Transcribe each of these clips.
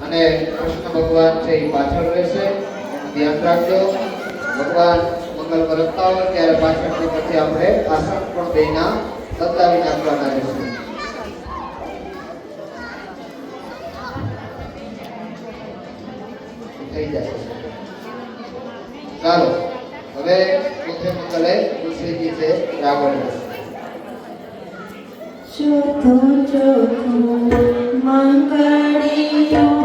અને કૃષ્ણ ભગવાન છે એ પાછળ રહેશે, ધ્યાન રાખજો. ભગવાન મંગલ કરતા હોય ત્યારે પાછળથી પછી આપણે આસન પણ બેના બદલાવી નાખવાના રહેશે. થઈ જાય. ચાલો હવે મુખ્ય મંગલે તુલસીજી છે રાવણ. ચોથું મંગળીયો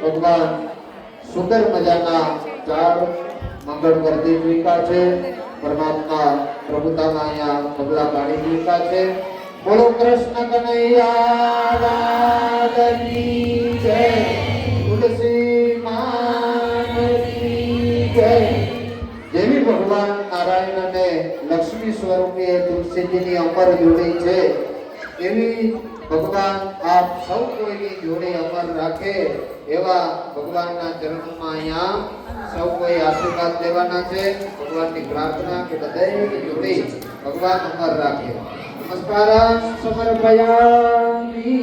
ભગવાન સુંદર મજાના ચાર મંગળ વર્તી મૂક્યા છે. પરમાત્મા પ્રભુતામાં અહીંયા પગલા પાડી મૂક્યા છે. બોલો કૃષ્ણ કનૈયા લાલની જય, તુલસી માતની જય. જેવી ભગવાન નારાયણ અને લક્ષ્મી સ્વરૂપે તુલસીજીની અમર જોડી છે, એવી ભગવાન આપ સૌ કોઈની જોડી અમર રાખે એવા ભગવાનના ચરણોમાં અહીંયા સૌ કોઈ આશીર્વાદ લેવાના છે. ભગવાનની પ્રાર્થના કે બધાની જોડી ભગવાન અમર રાખે. નમસ્કાર સમર્પયામિ.